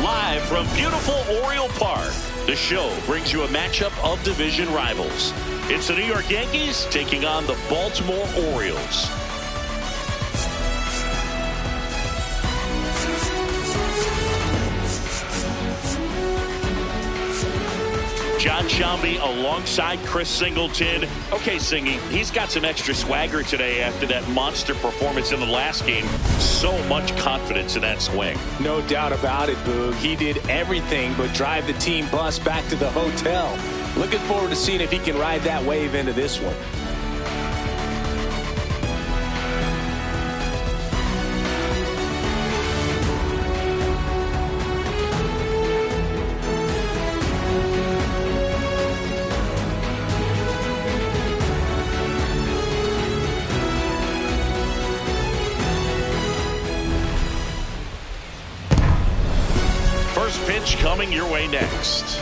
Live from beautiful Oriole Park, the show brings you a matchup of division rivals. It's the New York Yankees taking on the Baltimore Orioles. John Shambi alongside Chris Singleton. Okay, Singy, he's got some extra swagger today after that monster performance in the last game. So much confidence in that swing. No doubt about it, Boog. He did everything but drive the team bus back to the hotel. Looking forward to seeing if he can ride that wave into this one. First pitch coming your way next.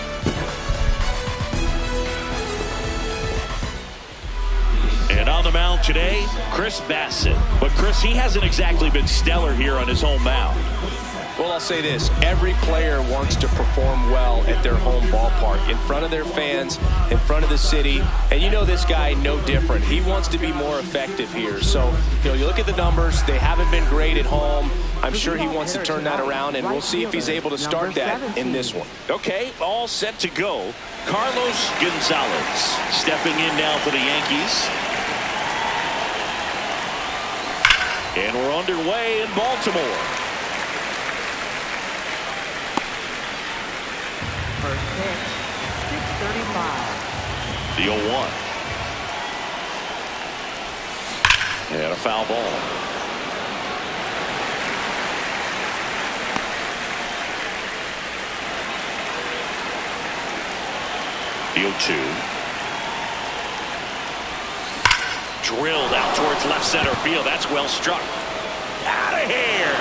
And on the mound today, Chris Bassett. But Chris, he hasn't exactly been stellar here on his home mound. Well, I'll say this. Every player wants to perform well at their home ballpark, in front of their fans, in front of the city. And you know this guy no different. He wants to be more effective here. So, you look at the numbers. They haven't been great at home. I'm sure he wants to turn that around, and we'll see if he's able to start that in this one. Okay, all set to go. Carlos Gonzalez stepping in now for the Yankees. And we're underway in Baltimore. First pitch, 6:35. The 0-1. And a foul ball. The 0-2. Drilled out towards left center field. That's well struck. Out of here.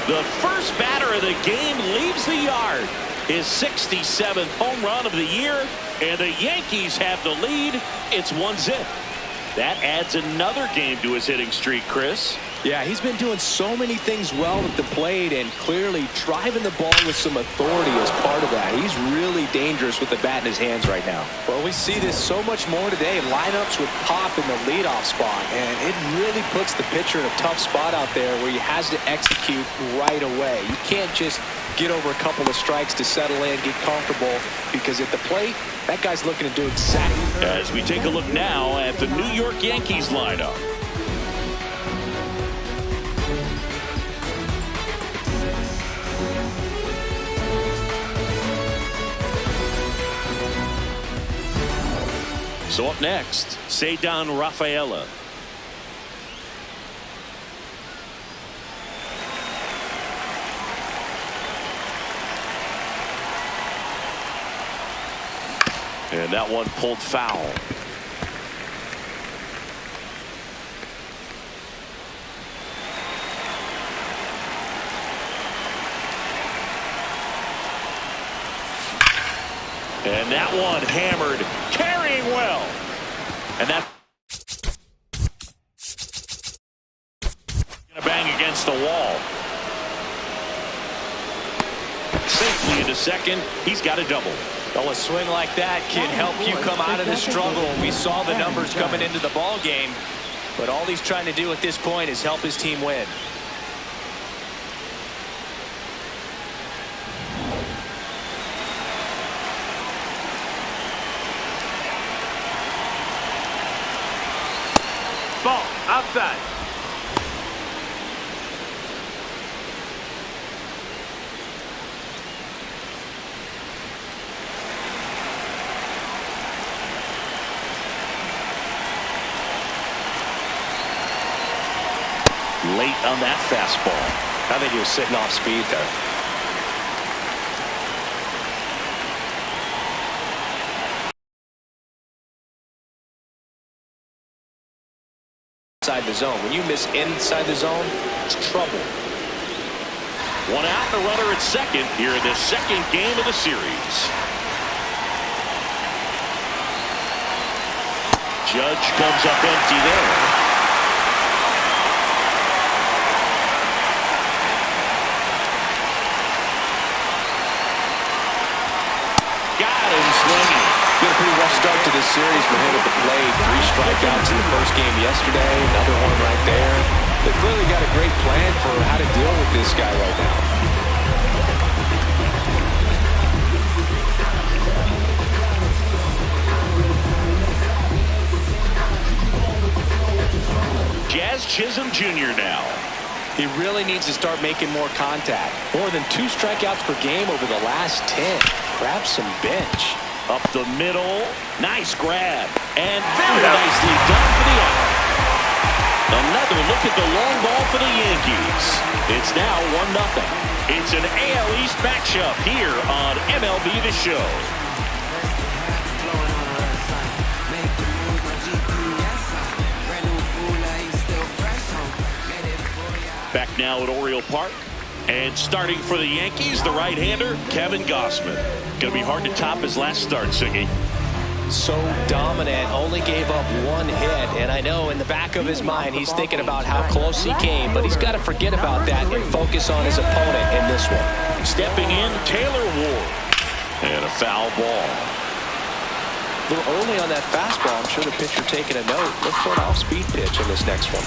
The first batter of the game leaves the yard. His 67th home run of the year, and the Yankees have the lead. It's 1-0. That adds another game to his hitting streak, Chris. Yeah, he's been doing so many things well at the plate and clearly driving the ball with some authority as part of that. He's really dangerous with the bat in his hands right now. Well, we see this so much more today. Lineups with pop in the leadoff spot, and it really puts the pitcher in a tough spot out there where he has to execute right away. You can't just get over a couple of strikes to settle in, get comfortable, because at the plate, that guy's looking to do exactly. As we take a look now at the New York Yankees lineup. So up next, Ceddanne Rafaela. And that one pulled foul. And that one hammered, carrying well. And that gonna bang against the wall. Safely into second. He's got a double. Well, a swing like that can help you come out of the struggle. We saw the numbers coming into the ball game, but all he's trying to do at this point is help his team win. Ball outside. Late on that fastball. I think he was sitting off speed there. Inside the zone. When you miss inside the zone, it's trouble. One out, the runner at second here in the second game of the series. Judge comes up empty there. got him swinging. Been a pretty rough start to this series for him at the plate. 3 strikeouts in the first game yesterday. Another one right there. They clearly got a great plan for how to deal with this guy right now. Jazz Chisholm Jr. now. He really needs to start making more contact. More than 2 strikeouts per game over the last 10. Grab some bench. Up the middle. Nice grab. And very nicely done for the out. Another look at the long ball for the Yankees. It's now 1-0. It's an AL East matchup here on MLB The Show. Back now at Oriole Park. And starting for the Yankees, the right-hander, Kevin Gausman. Going to be hard to top his last start, Siggy. So dominant, only gave up 1 hit. And I know in the back of his mind, he's thinking about how close he came. But he's got to forget about that and focus on his opponent in this one. Stepping in, Taylor Ward. And a foul ball. A little early on that fastball. I'm sure the pitcher taking a note. Look for an off-speed pitch in this next one.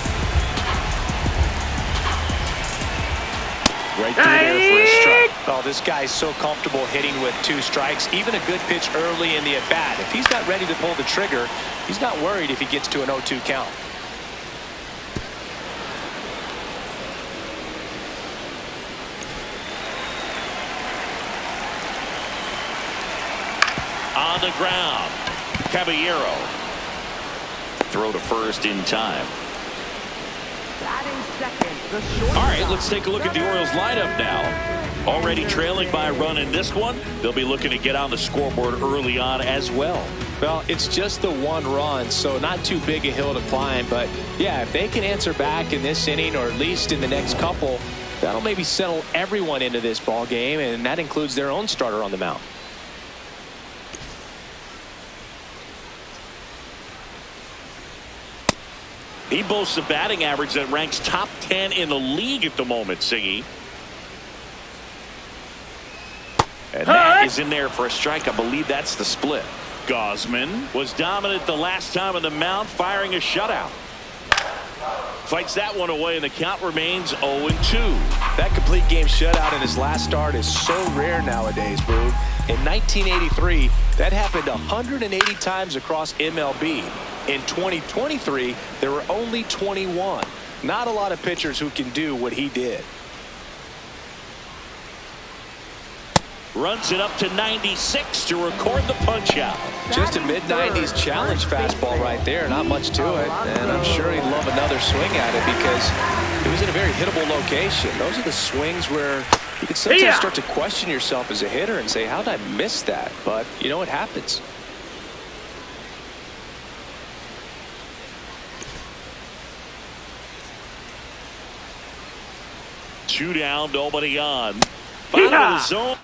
Right through there for a strike. Oh, this guy's so comfortable hitting with 2 strikes. Even a good pitch early in the at-bat. If he's not ready to pull the trigger, he's not worried if he gets to an 0-2 count. On the ground. Caballero. Throw to first in time. All right, let's take a look at the Orioles lineup now. Already trailing by a run in this one. They'll be looking to get on the scoreboard early on as well. Well, it's just the 1 run, so not too big a hill to climb. But, yeah, if they can answer back in this inning or at least in the next couple, that'll maybe settle everyone into this ball game, and that includes their own starter on the mound. He boasts a batting average that ranks top 10 in the league at the moment, Siggy. And that is in there for a strike. I believe that's the split. Gausman was dominant the last time on the mound, firing a shutout. Fights that one away, and the count remains 0-2. That complete game shutout in his last start is so rare nowadays, Boog. In 1983, that happened 180 times across MLB. In 2023, there were only 21. Not a lot of pitchers who can do what he did. Runs it up to 96 to record the punch out. Just a mid-90s challenge fastball right there. Not much to it. And I'm sure he'd love another swing at it because it was in a very hittable location. Those are the swings where you can sometimes start to question yourself as a hitter and say, how did I miss that? But, you know, it happens. Two down, nobody on. Bottom of the zone.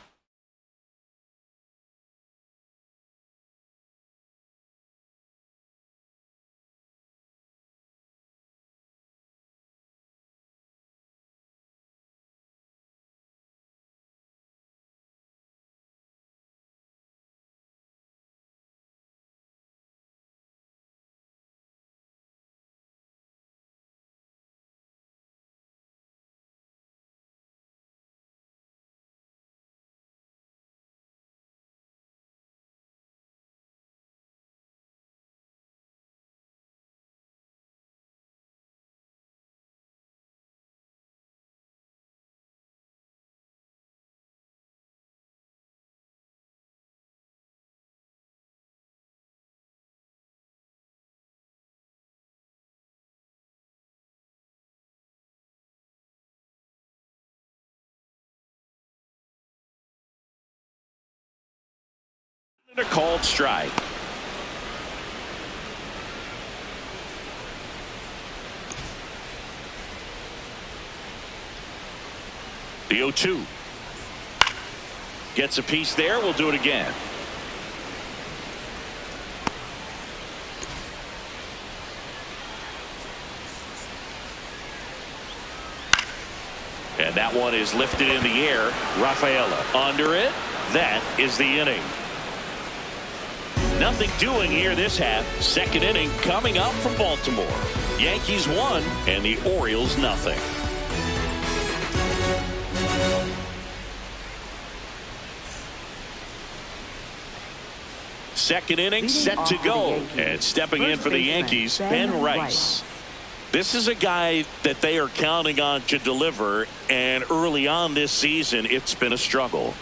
A called strike. The 0-2. Gets a piece there. We'll do it again. And that one is lifted in the air. Rafaela under it. That is the inning. Nothing doing here this half. Second inning coming up from Baltimore. Yankees 1 and the Orioles nothing. Second inning set to go. And stepping in for the Yankees, Ben Rice. This is a guy that they are counting on to deliver, and early on this season it's been a struggle.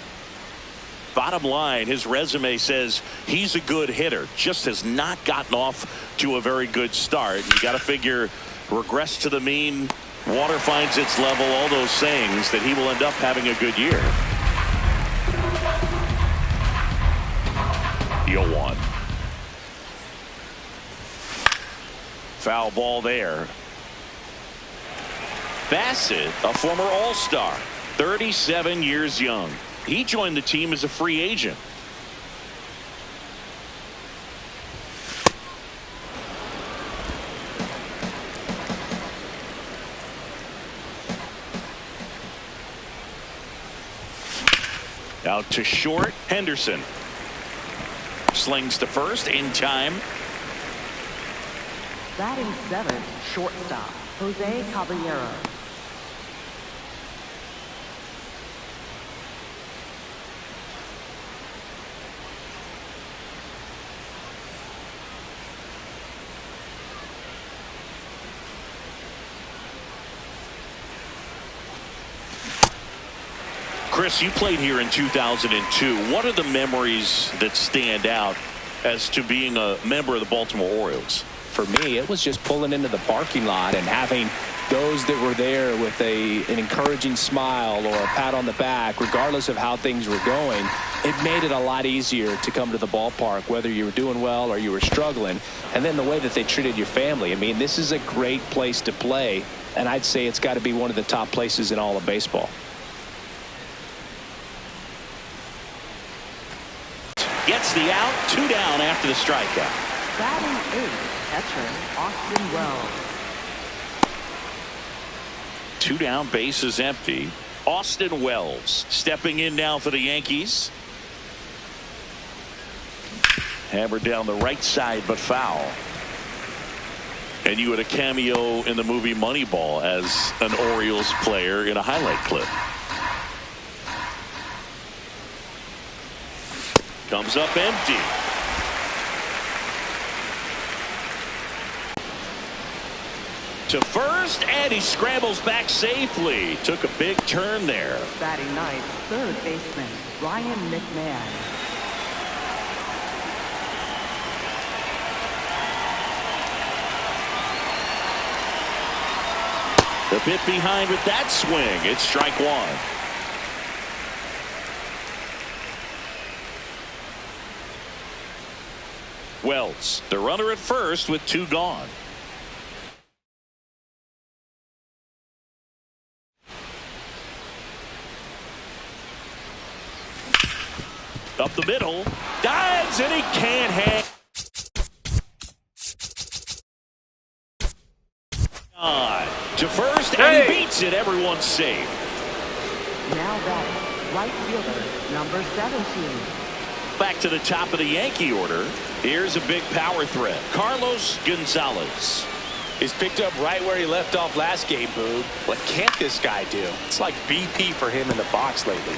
Bottom line, his resume says he's a good hitter, just has not gotten off to a very good start. You got to figure regress to the mean, water finds its level, all those sayings, that he will end up having a good year. 0-1. Foul ball there. Bassett, a former All-Star, 37 years young. He joined the team as a free agent. Out to short, Henderson. Slings to first in time. Batting seventh, shortstop, Jose Caballero. Chris, you played here in 2002. What are the memories that stand out as to being a member of the Baltimore Orioles? For me, it was just pulling into the parking lot and having those that were there with an encouraging smile or a pat on the back, regardless of how things were going. It made it a lot easier to come to the ballpark, whether you were doing well or you were struggling. And then the way that they treated your family. I mean, this is a great place to play, and I'd say it's got to be one of the top places in all of baseball. Gets the out, 2 down after the strikeout. Batting eighth, catcher, Austin Wells. 2 down, bases empty. Austin Wells stepping in now for the Yankees. Hammered down the right side, but foul. And you had a cameo in the movie Moneyball as an Orioles player in a highlight clip. Comes up empty. To first, and he scrambles back safely. Took a big turn there. Batting ninth, third baseman, Ryan McMahon. A bit behind with that swing. It's strike one. Wells, the runner at first with 2 gone. Up the middle, dives, and he can't hang on. To first, and he beats it. Everyone's safe. Now batting, right fielder, number 17. Back to the top of the Yankee order. Here's a big power threat. Carlos Gonzalez. He's picked up right where he left off last game, Boog. What can't this guy do? It's like BP for him in the box lately.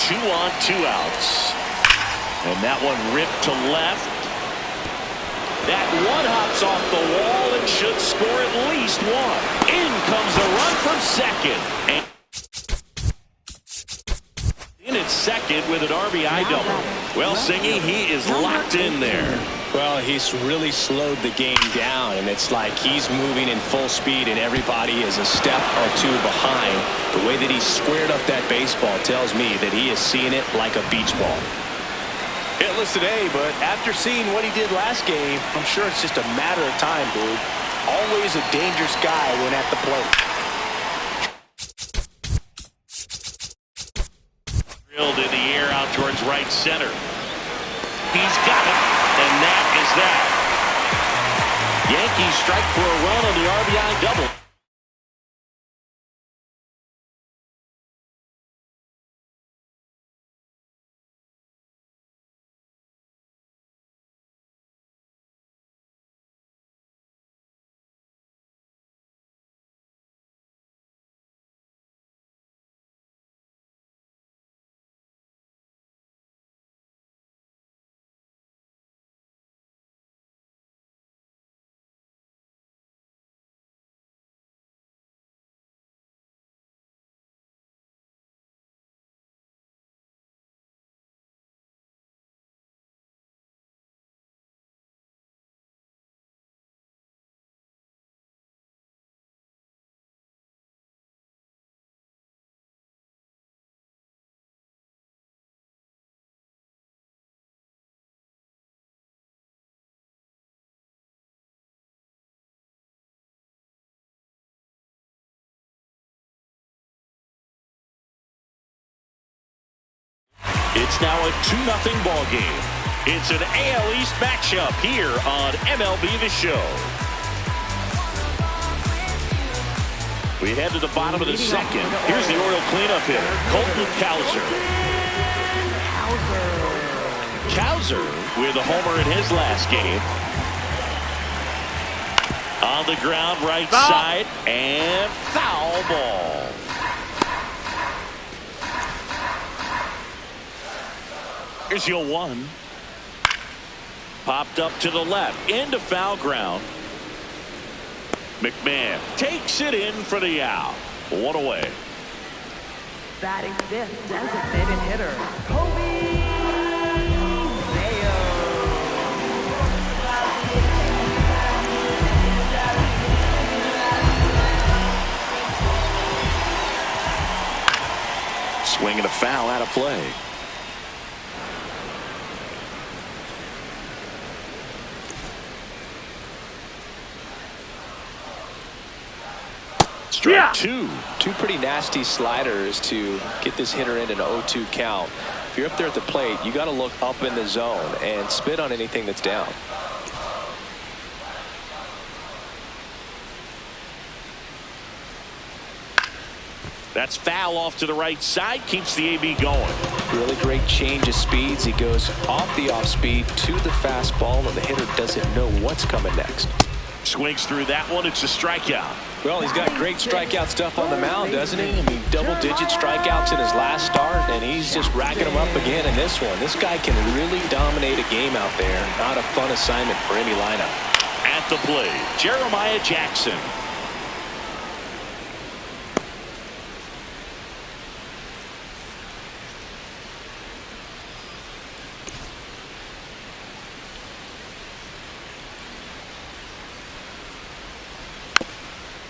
Two on, 2 outs. And that one ripped to left. That one hops off the wall and should score at least 1. In comes a run from second. And in at second with an RBI double. Well, Singy, he is locked in there. Well, he's really slowed the game down, and it's like he's moving in full speed, and everybody is a step or 2 behind. The way that he squared up that baseball tells me that he is seeing it like a beach ball. Hitless today, but after seeing what he did last game, I'm sure it's just a matter of time, dude. Always a dangerous guy when at the plate. Drilled in the air out towards right center. He's got it, and that is that. Yankees strike for a run on the RBI double. It's now a 2-0 ball game. It's an AL East matchup here on MLB The Show. We head to the bottom of the second. Here's the Oriole cleanup hitter, Colton Cowser. Cowser with a homer in his last game. On the ground, right side, and foul ball. Here's your 1. Popped up to the left, into foul ground. McMahon takes it in for the out. 1 away. Batting fifth, designated hitter, Kobe Mayo. Swinging a foul out of play. Strike 2. Two pretty nasty sliders to get this hitter in an 0-2 count. If you're up there at the plate, you got to look up in the zone and spit on anything that's down. That's foul off to the right side. Keeps the AB going. Really great change of speeds. He goes off the off speed to the fastball, and the hitter doesn't know what's coming next. Swings through that one. It's a strikeout. Well, he's got great strikeout stuff on the mound, doesn't he? I mean, double-digit strikeouts in his last start, and he's just racking them up again in this one. This guy can really dominate a game out there. Not a fun assignment for any lineup. At the plate, Jeremiah Jackson.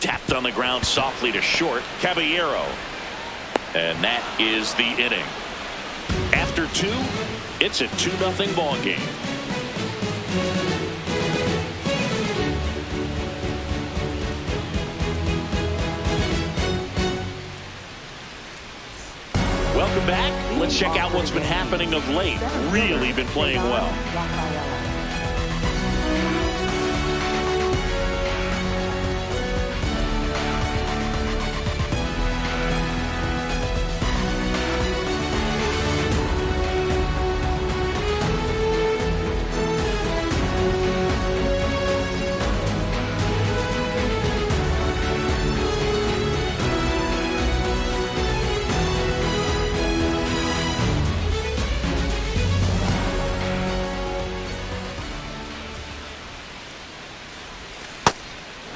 Tapped on the ground softly to short. Caballero. And that is the inning. After 2, it's a 2-0 ball game. Welcome back. Let's check out what's been happening of late. Really been playing well.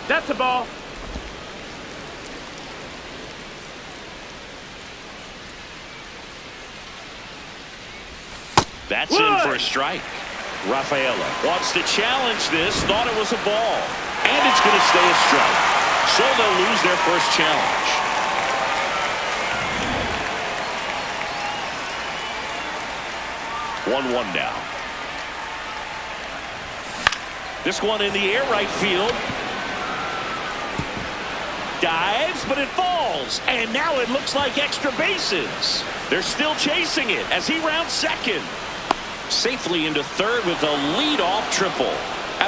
That's a ball. That's in for a strike. Rafaela wants to challenge this. Thought it was a ball. And it's going to stay a strike. So they'll lose their first challenge. One now. This one in the air, right field. Dives, but it falls. And now it looks like extra bases. They're still chasing it as he rounds second. Safely into third with a leadoff triple.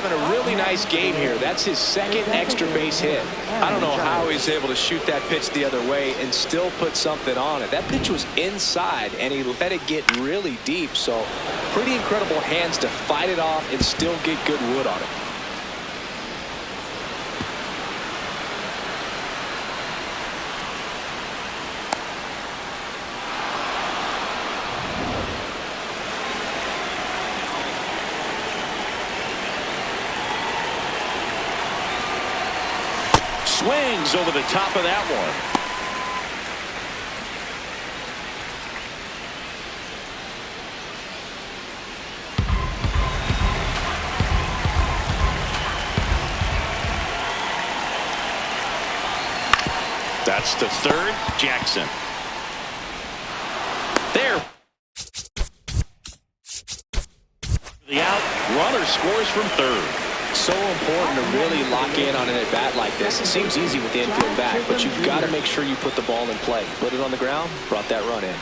having a really nice game here. That's his second extra base hit. I don't know how he's able to shoot that pitch the other way and still put something on it. That pitch was inside, and he let it get really deep. So pretty incredible hands to fight it off and still get good wood on it. Swings over the top of that one. That's the third. Jackson. There. The out. Runner scores from third. So important to really lock in on an at-bat like this. It seems easy with the infield back, but you've got to make sure you put the ball in play. Put it on the ground, brought that run in.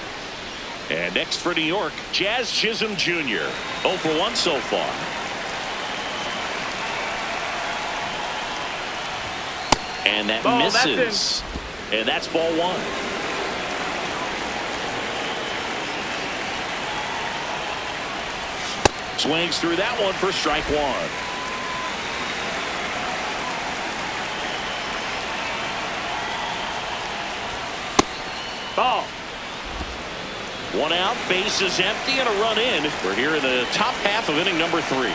And next for New York, Jazz Chisholm Jr. 0 for 1 so far. And that misses. And that's ball one. Swings through that one for strike one. Ball. One out, base is empty, and a run in. We're here in the top half of inning number 3.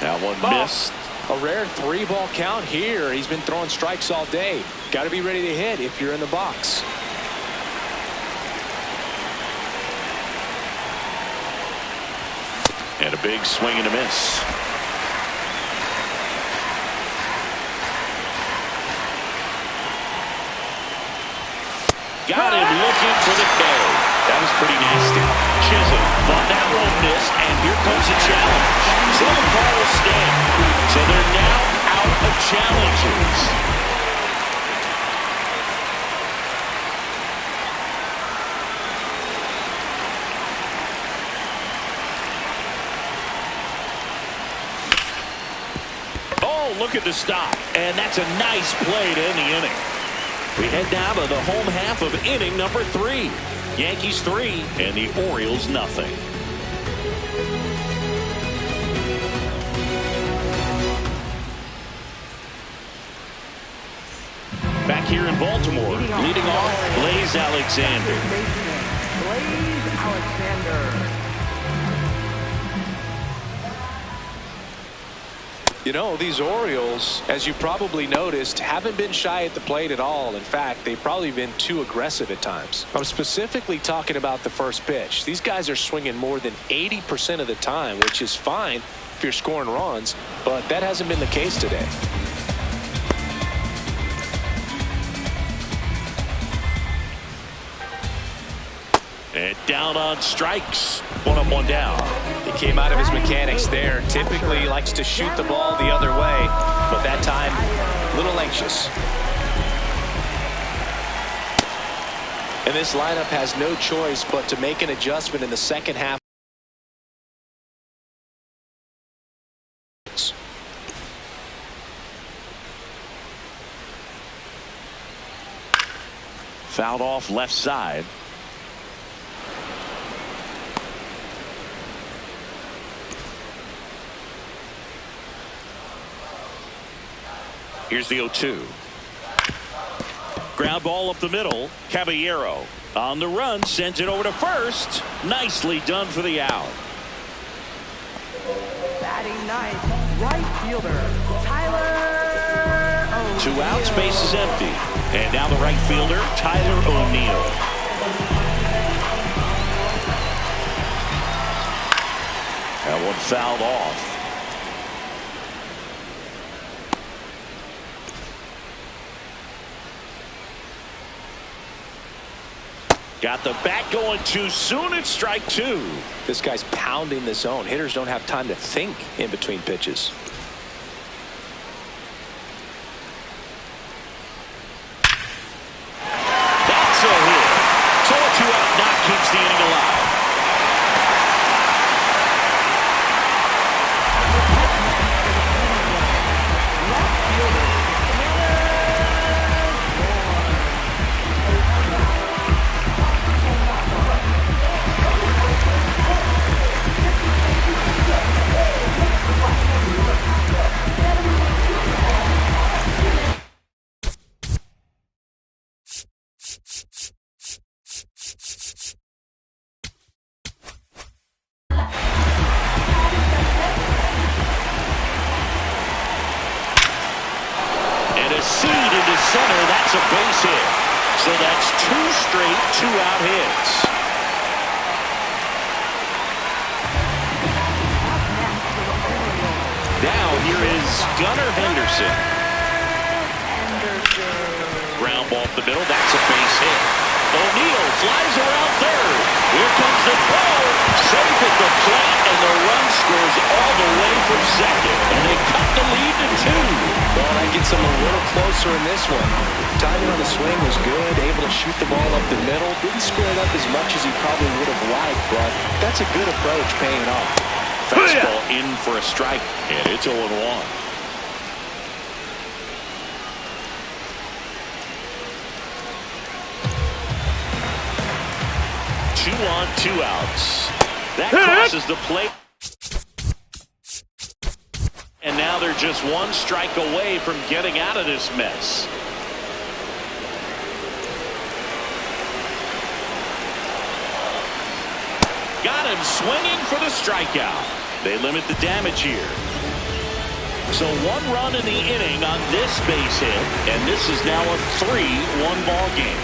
That one missed. A rare 3-ball count here. He's been throwing strikes all day. Got to be ready to hit if you're in the box. And a big swing and a miss. Got him looking for the K. That was pretty nasty. Chisholm thought that one missed, and here comes a challenge. So the ball will stand. So they're now out of challenges. Oh, look at the stop. And that's a nice play to end the inning. We head down to the home half of inning number 3. Yankees 3 and the Orioles nothing. Back here in Baltimore, leading off, Blaze Alexander. Blaze Alexander. You know, these Orioles, as you probably noticed, haven't been shy at the plate at all. In fact, they've probably been too aggressive at times. I'm specifically talking about the first pitch. These guys are swinging more than 80% of the time, which is fine if you're scoring runs, but that hasn't been the case today. And down on strikes. 1 up, 1 down. He came out of his mechanics there. Typically likes to shoot the ball the other way, but that time a little anxious. And this lineup has no choice but to make an adjustment in the second half. Fouled off left side. Here's the 0-2. Ground ball up the middle. Caballero on the run, sends it over to first. Nicely done for the out. Batting ninth, right fielder, Tyler O'Neill. 2 outs, base is empty. And now the right fielder, Tyler O'Neill. That one fouled off. Got the bat going too soon. It's strike 2. This guy's pounding the zone. Hitters don't have time to think in between pitches. That's a hit. So a 2-out knock keeps the inning alive. a seed into center. That's a base hit. So that's 2 straight 2-out hits. Now here is Gunnar Henderson. Ground ball up the middle. That's a base hit. O'Neill flies around third. Here comes the throw. Safe at the plate, and the run scores all the way from second. And they cut the lead to 2. Well, that gets them a little closer in this one. Timing on the swing was good. Able to shoot the ball up the middle. Didn't square it up as much as he probably would have liked, but that's a good approach paying off. Fastball in for a strike, and it's 0-1. 2 on, 2 outs. That crosses the plate. And now they're just 1 strike away from getting out of this mess. Got him swinging for the strikeout. They limit the damage here. So 1 run in the inning on this base hit, and this is now a 3-1 ball game.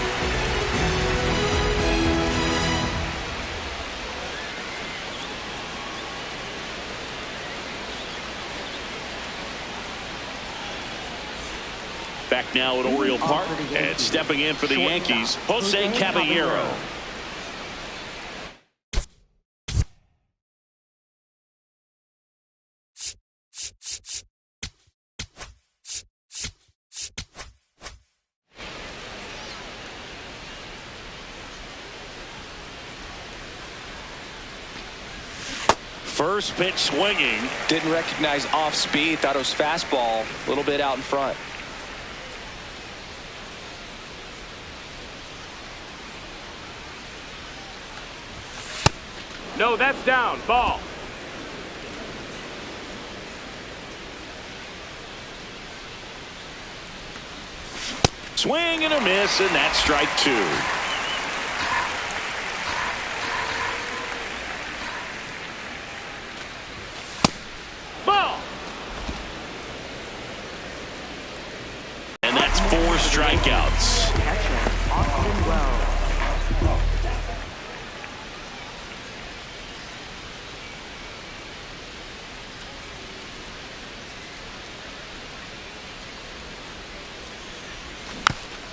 Back now at Oriole Park, and stepping in for the Yankees, Jose Caballero. First pitch swinging. Didn't recognize off speed. Thought it was fastball. A little bit out in front. No, that's down. Ball. Swing and a miss, and that's strike 2. Ball. And that's 4 strikeouts. Catcher, Austin Wells.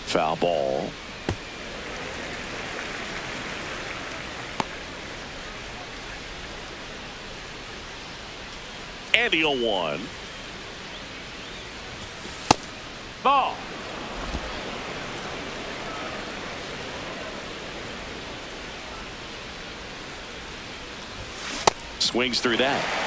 Foul ball. And the 0-1. Ball. Swings through that.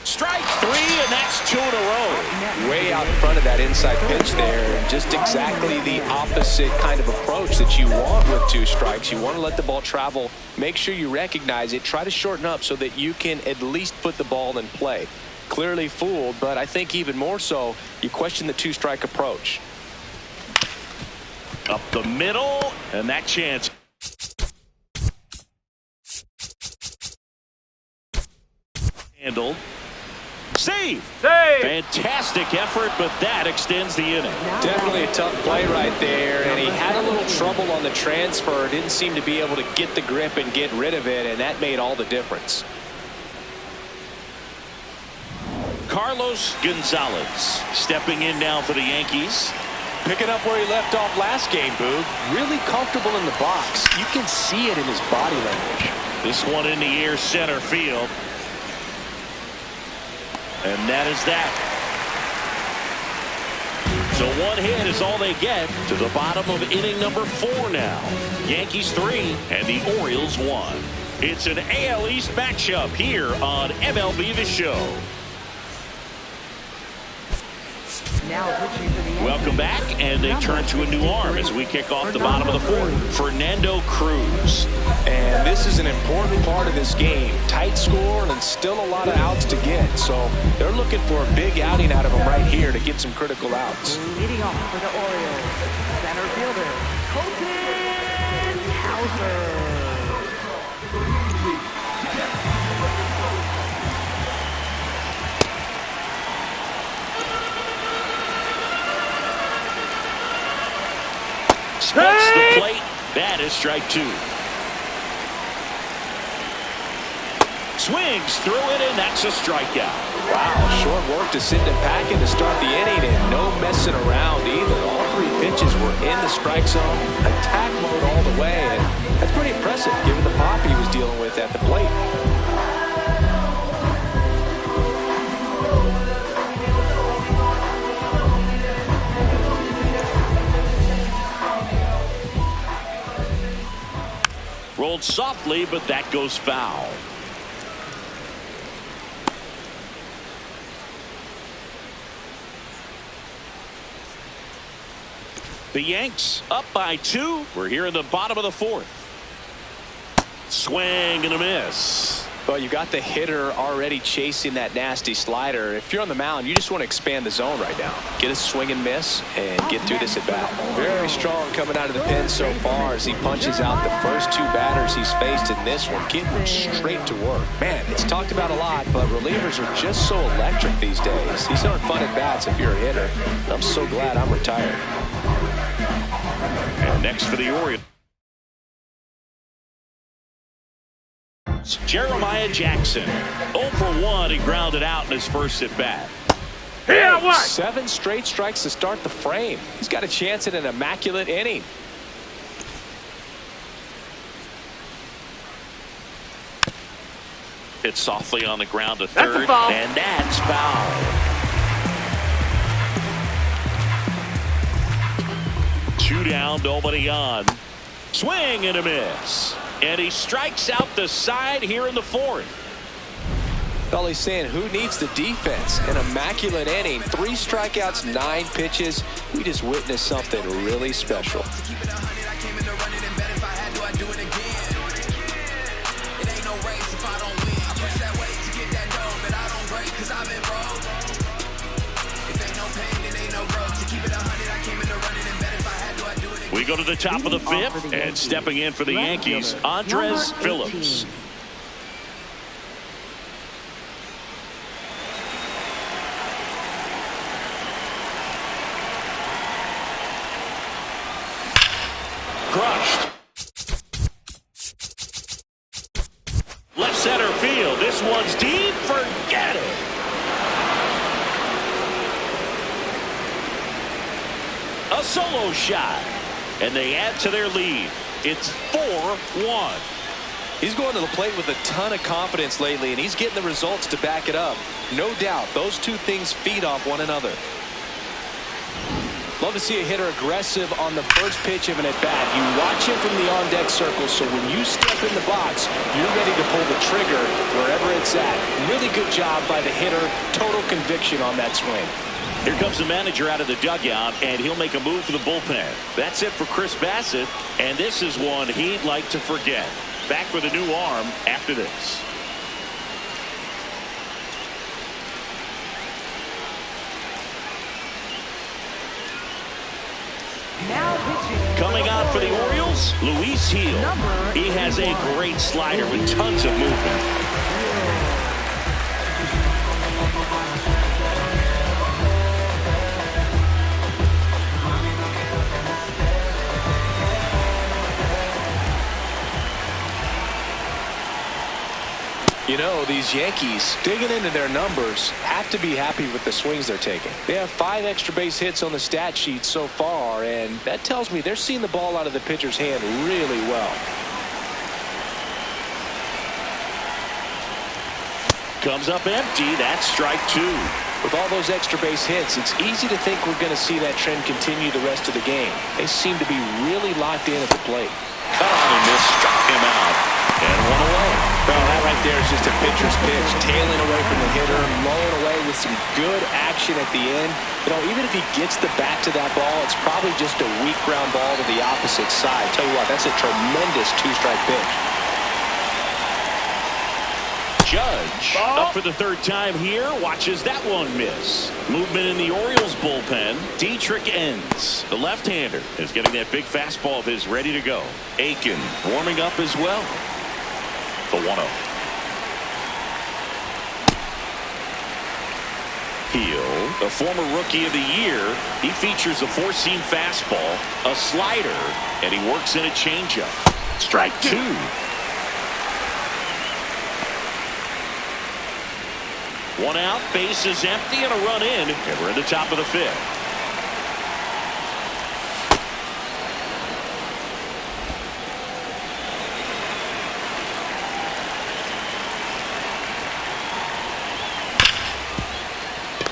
Strike 3, and that's 2 in a row. Way out in front of that inside pitch there. Just exactly the opposite kind of approach that you want with 2 strikes. You want to let the ball travel. Make sure you recognize it. Try to shorten up so that you can at least put the ball in play. Clearly fooled, but I think even more so, you question the 2-strike approach. Up the middle, and that chance. Handled. Save. Fantastic effort, but that extends the inning. Definitely a tough play right there, and he had a little trouble on the transfer. Didn't seem to be able to get the grip and get rid of it, and that made all the difference. Carlos Gonzalez stepping in now for the Yankees. Picking up where he left off last game, Boog. Really comfortable in the box. You can see it in his body language. This one in the air, center field. And that is that. So 1 hit is all they get to the bottom of inning number 4 now. Yankees 3 and the Orioles 1. It's an AL East matchup here on MLB The Show. Now pitching for the Yankees. Welcome back, and they turn to a new arm as we kick off the bottom of the 4th. Fernando Cruz. And this is an important part of this game. Tight score and still a lot of outs to get. So they're looking for a big outing out of him right here to get some critical outs. Leading off for the Orioles, center fielder, Colton Houser. That is strike two. Swings through it, and that's a strikeout. Wow, short work to sit and pack in to start the inning, and no messing around either. All three pitches were in the strike zone, attack mode all the way, and that's pretty impressive given the pop he was dealing with at the plate. Rolled softly, but that goes foul. The Yanks up by 2. We're here in the bottom of the 4th. Swing and a miss. Well, you got the hitter already chasing that nasty slider. If you're on the mound, you just want to expand the zone right now. Get a swing and miss and get through this at bat. Very strong coming out of the pen so far as he punches out the first 2 batters he's faced in this one, getting them straight to work. Man, it's talked about a lot, but relievers are just so electric these days. These aren't fun at bats if you're a hitter. I'm so glad I'm retired. And next for the Orioles, Jeremiah Jackson. 0 for 1. He grounded out in his first at bat. Here, what? 7 straight strikes to start the frame. He's got a chance at an immaculate inning. Hit softly on the ground to third, and that's foul. 2 down, nobody on. Swing and a miss. And he strikes out the side here in the 4th. Well, he's saying who needs the defense? An immaculate inning. 3 strikeouts, 9 pitches. We just witnessed something really special. We go to the top of the 5th, and stepping in for the Yankees, Andres Phillips. Crushed. Left center field. This one's deep. Forget it. A solo shot. And they add to their lead. It's 4-1. He's going to the plate with a ton of confidence lately, and he's getting the results to back it up. No doubt, those 2 things feed off one another. Love to see a hitter aggressive on the first pitch of an at-bat. You watch him from the on-deck circle, so when you step in the box, you're ready to pull the trigger wherever it's at. Really good job by the hitter. Total conviction on that swing. Here comes the manager out of the dugout, and he'll make a move for the bullpen. That's it for Chris Bassett, and this is one he'd like to forget. Back with a new arm after this. Now pitching. Coming out for the Orioles, Luis Gil. He has a great slider with tons of movement. You know, these Yankees, digging into their numbers, have to be happy with the swings they're taking. They have 5 extra base hits on the stat sheet so far, and that tells me they're seeing the ball out of the pitcher's hand really well. Comes up empty. That's strike 2. With all those extra base hits, it's easy to think we're going to see that trend continue the rest of the game. They seem to be really locked in at the plate. Cut on and miss, struck him out, and one away. Well, that right there is just a pitcher's pitch, tailing away from the hitter, mowing away with some good action at the end. You know, even if he gets the bat to that ball, it's probably just a weak ground ball to the opposite side. Tell you what, that's a tremendous 2-strike pitch. Judge up for the 3rd time here. Watches that one miss. Movement in the Orioles bullpen. Dietrich ends. The left-hander is getting that big fastball of his ready to go. Aiken warming up as well. The 1-0. Peel, the former Rookie of the Year, he features a four-seam fastball, a slider, and he works in a changeup. Strike two. One out, base is empty, and a run in, and we're in the top of the fifth.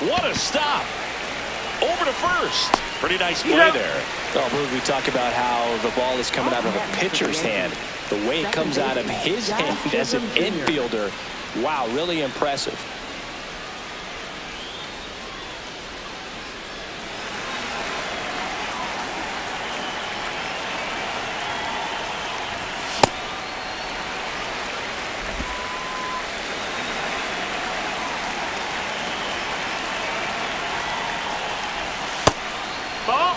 What a stop. Over to first. Pretty nice play there. Oh, we talk about how the ball is coming out of a pitcher's hand. The way it comes out of his hand as an infielder. Wow, really impressive. Ball.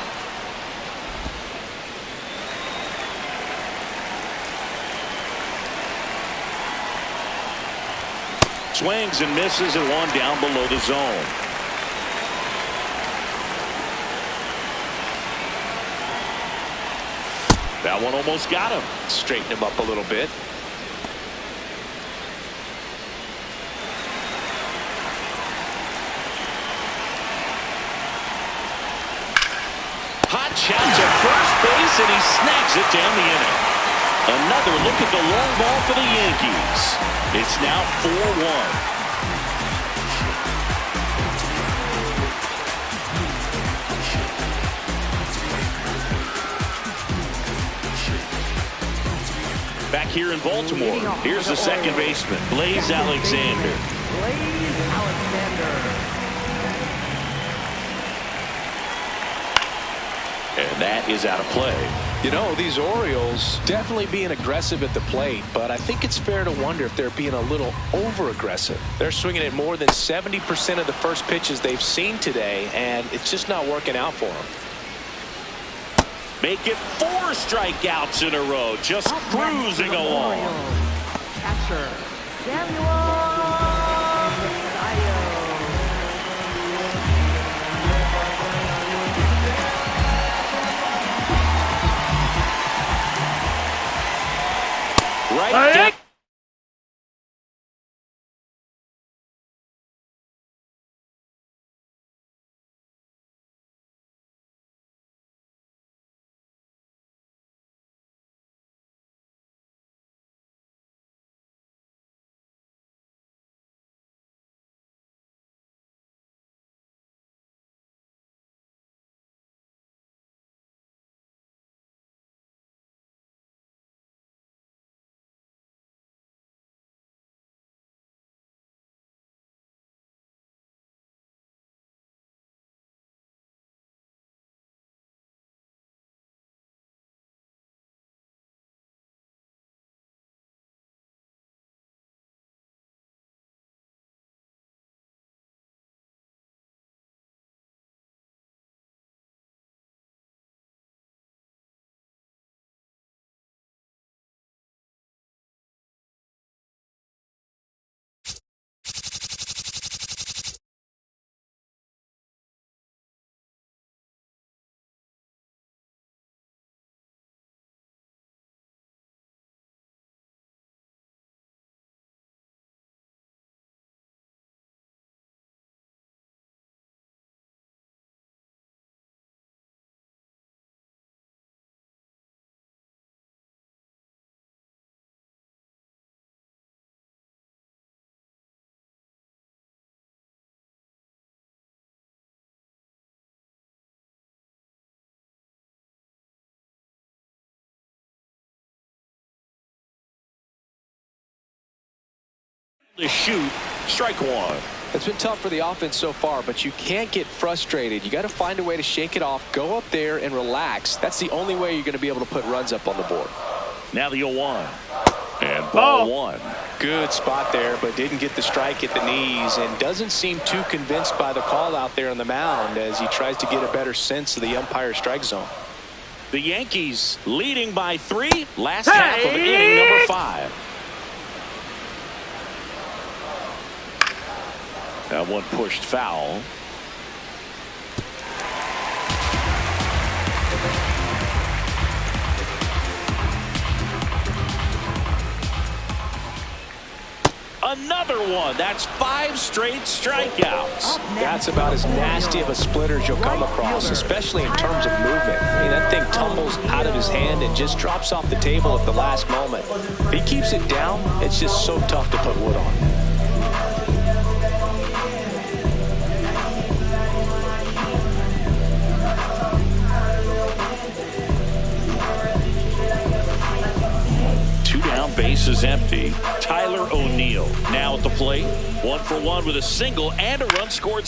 Swings and misses and one down below the zone. That one almost got him. Straighten him up a little bit. Hot shot to first base, and he snags it down the inning. Another look at the long ball for the Yankees. It's now 4-1. Back here in Baltimore, here's the second baseman, Blaze Alexander. Blaze Alexander. And that is out of play. You know, these Orioles definitely being aggressive at the plate, but I think it's fair to wonder if they're being a little over-aggressive. They're swinging at more than 70% of the first pitches they've seen today, and it's just not working out for them. Make it 4 strikeouts in a row, just cruising along. Catcher Samuel. Right down. To shoot, strike one. It's been tough for the offense so far, but you can't get frustrated. You got to find a way to shake it off, go up there and relax. That's the only way you're going to be able to put runs up on the board. Now the 0-1. And ball one. Good spot there, but didn't get the strike at the knees and doesn't seem too convinced by the call out there on the mound as he tries to get a better sense of the umpire's strike zone. The Yankees leading by 3. Last half of inning number 5. That one pushed foul. Another one. That's 5 straight strikeouts. That's about as nasty of a splitter as you'll come across, especially in terms of movement. I mean, that thing tumbles out of his hand and just drops off the table at the last moment. If he keeps it down, it's just so tough to put wood on. Base is empty. Tyler O'Neill now at the plate. 1 for 1 with a single and a run scored.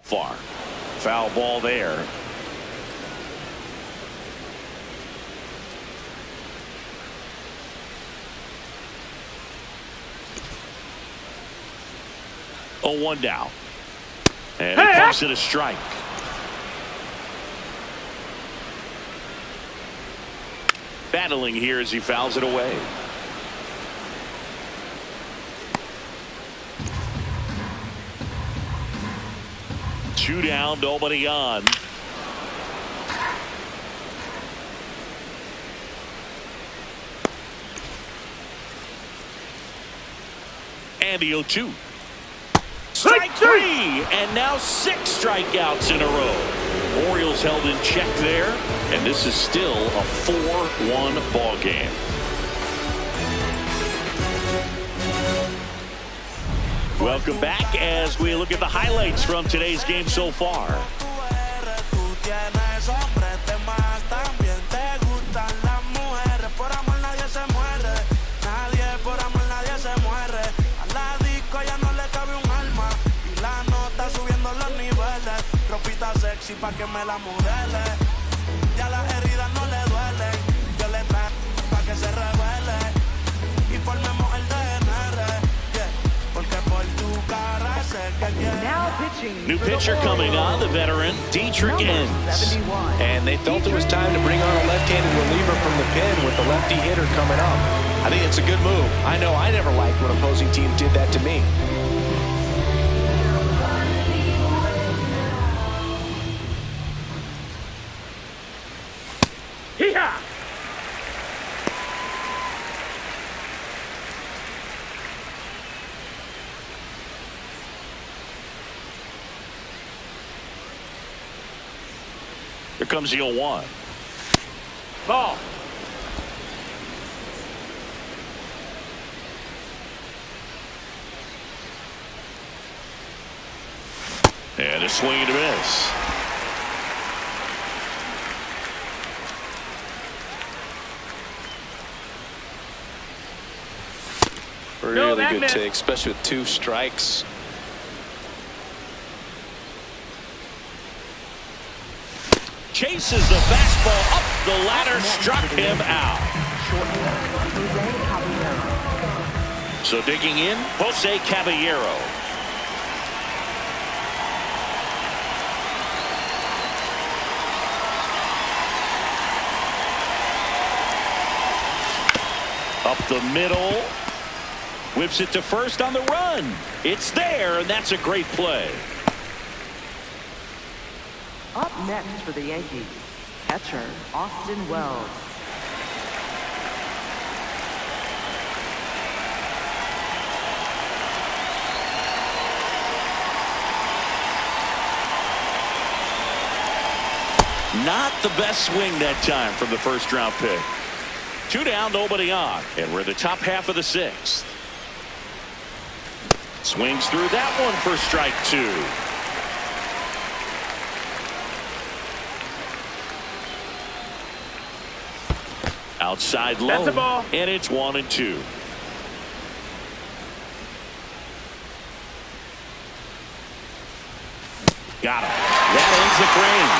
Far. Foul ball there. Oh, 1 down. And he pumps it a strike. Battling here as he fouls it away. Two down, nobody on. And the 0-2. Strike 3, and now 6 strikeouts in a row. Orioles held in check there, and this is still a 4-1 ball game. Welcome back as we look at the highlights from today's game so far. New pitcher coming on, the veteran, Dietrich Enns. And they felt it was time to bring on a left-handed reliever from the pen with the lefty hitter coming up. I think it's a good move. I know I never liked when opposing teams did that to me. Hee-haw! Here comes the 0-1. Ball. And a swing and a miss. Really good take, especially with 2 strikes. Chases the fastball up the ladder, struck him out. So digging in, Jose Caballero. Up the middle. Whips it to first on the run. It's there, and that's a great play. Up next for the Yankees, catcher Austin Wells. Not the best swing that time from the first round pick. 2 down, nobody on, and we're in the top half of the 6th. Swings through that one for strike 2. Outside low. That's a ball. And it's 1-2. Got him. That ends the frame.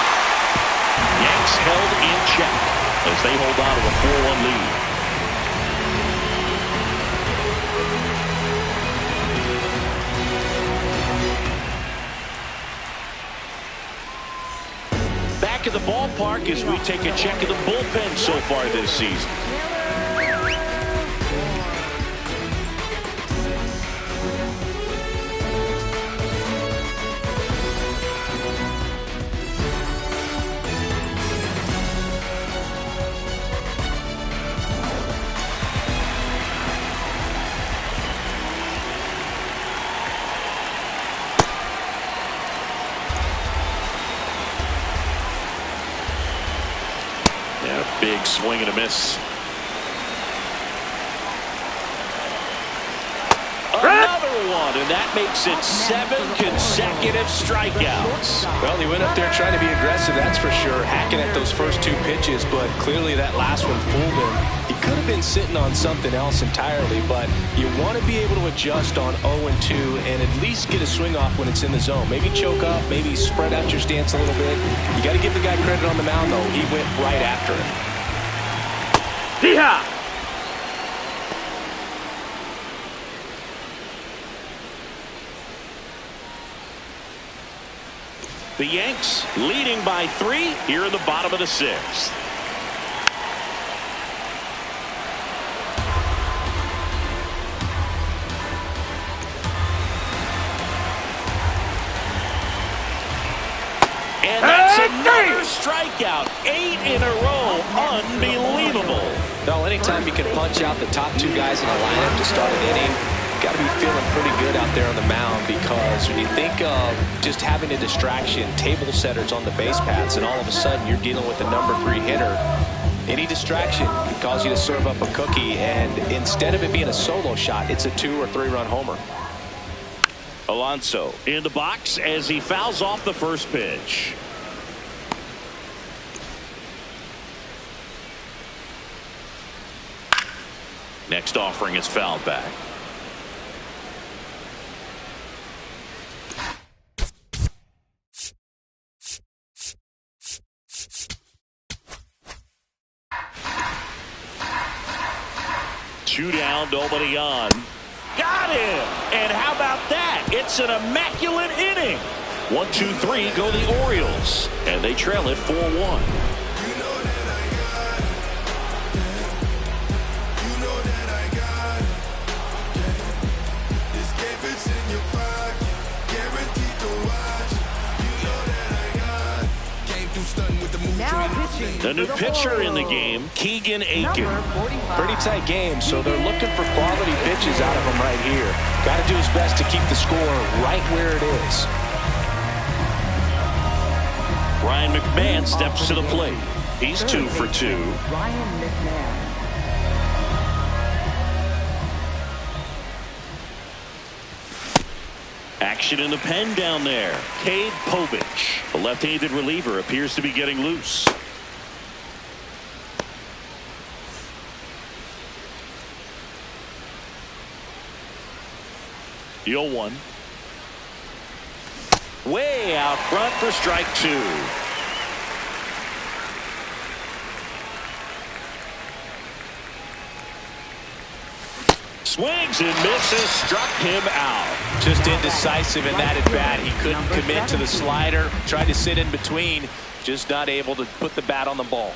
Yanks held in check. as they hold on to a 4-1 lead. Back at the ballpark as we take a check of the bullpen so far this season. Big swing and a miss. Another one, and that makes it 7 consecutive strikeouts. Well, he went up there trying to be aggressive, that's for sure, hacking at those first 2 pitches, but clearly that last one fooled him. He could have been sitting on something else entirely, but you want to be able to adjust on 0-2 and at least get a swing off when it's in the zone. Maybe choke up, maybe spread out your stance a little bit. You got to give the guy credit on the mound, though. He went right after it. Yeehaw! The Yanks leading by 3 here in the bottom of the 6th. And that's another strikeout. 8 in a row. Unbelievable. No, anytime you can punch out the top 2 guys in a lineup to start an inning, got to be feeling pretty good out there on the mound, because when you think of just having a distraction, table setters on the base paths, and all of a sudden you're dealing with the number 3 hitter, any distraction can cause you to serve up a cookie, and instead of it being a solo shot, it's a 2 or 3 run homer. Alonso in the box as he fouls off the first pitch. Next offering is fouled back. Two down, nobody on. Got him! And how about that? It's an immaculate inning. 1-2-3 go the Orioles, and they trail it 4-1. The new pitcher in the game, Keegan Aiken. Pretty tight game, so they're looking for quality pitches out of him right here. Got to do his best to keep the score right where it is. Ryan McMahon steps to the plate. He's 2 for 2. Ryan McMahon. Action in the pen down there. Cade Povich, the left-handed reliever, appears to be getting loose. The 0-1. Way out front for strike 2. Swings and misses, struck him out. Just indecisive in that at bat. He couldn't commit to the slider. Tried to sit in between. Just not able to put the bat on the ball.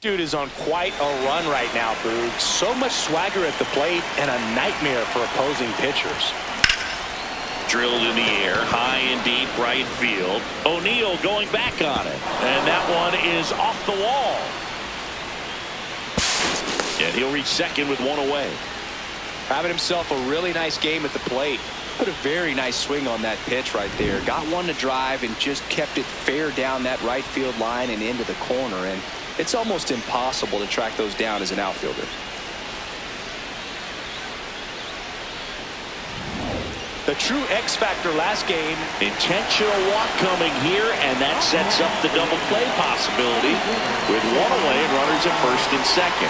Dude is on quite a run right now, Boog. So much swagger at the plate and a nightmare for opposing pitchers. Drilled in the air, high and deep right field. O'Neill going back on it. And that one is off the wall. And he'll reach second with 1 away. Having himself a really nice game at the plate. Put a very nice swing on that pitch right there. Got one to drive and just kept it fair down that right field line and into the corner. And it's almost impossible to track those down as an outfielder. The true X factor last game. Intentional walk coming here, and that sets up the double play possibility with one away and runners at first and second.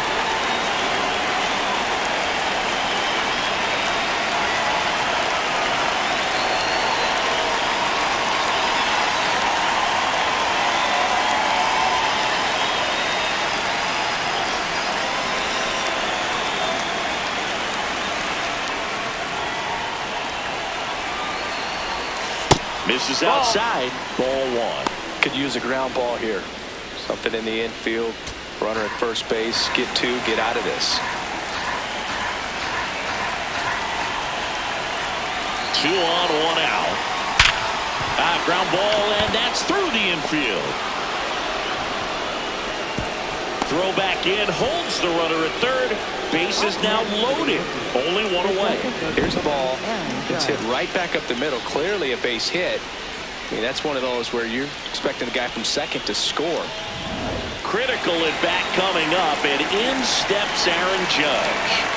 Misses outside, ball one. Could use a ground ball here. Something in the infield. Runner at first base. Get two, get out of this. 2 on, 1 out. Ground ball, and that's through the infield. Throw back in, holds the runner at third. Base is now loaded. Only one away. Here's the ball. It's hit right back up the middle. Clearly a base hit. I mean, that's one of those where you're expecting the guy from second to score. Critical at bat coming up, and in steps Aaron Judge.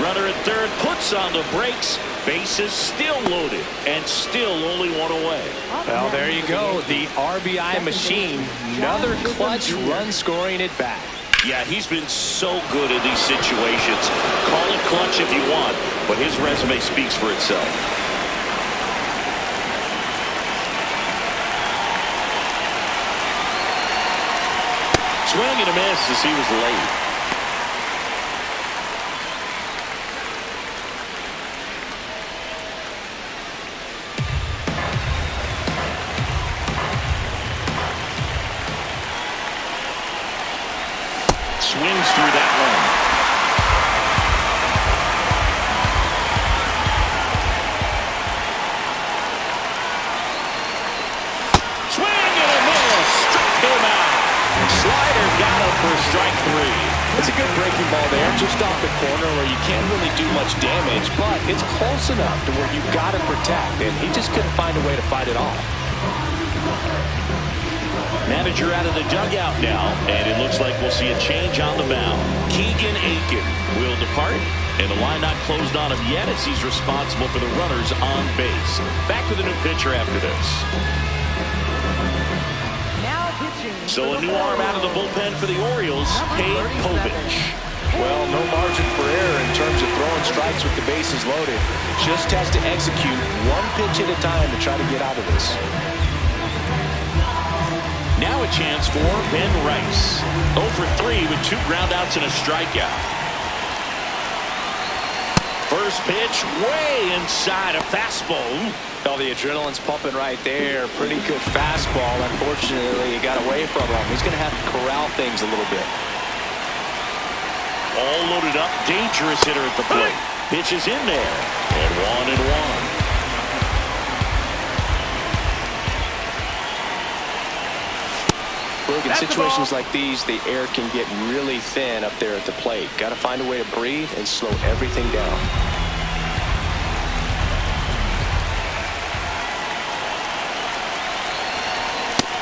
Runner at third puts on the brakes. Bases still loaded and still only one away. Well, there you go. The RBI machine. Another clutch run scoring at bat. Yeah, he's been so good in these situations. Call it clutch if you want, but his resume speaks for itself. Swing and a miss as he was late. Swings through that one. Swing and a miss. Struck him out. Slider got him for strike 3. It's a good breaking ball there, just off the corner where you can't really do much damage, but it's close enough to where you've got to protect, and he just couldn't find a way to fight it off. Manager out of the dugout now, and it looks like we'll see a change on the mound. Keegan Aiken will depart, and the line not closed on him yet as he's responsible for the runners on base. Back with a new pitcher after this. Now pitching. So a new arm out of the bullpen for the Orioles, Cade Povich. Well, no margin for error in terms of throwing strikes with the bases loaded. Just has to execute one pitch at a time to try to get out of this. Now a chance for Ben Rice. 0 for 3 with 2 groundouts and a strikeout. First pitch way inside a fastball. Oh, the adrenaline's pumping right there. Pretty good fastball. Unfortunately, he got away from him. He's going to have to corral things a little bit. All loaded up. Dangerous hitter at the plate. Pitch is in there. And 1-1. In situations like these, the air can get really thin up there at the plate. Got to find a way to breathe and slow everything down.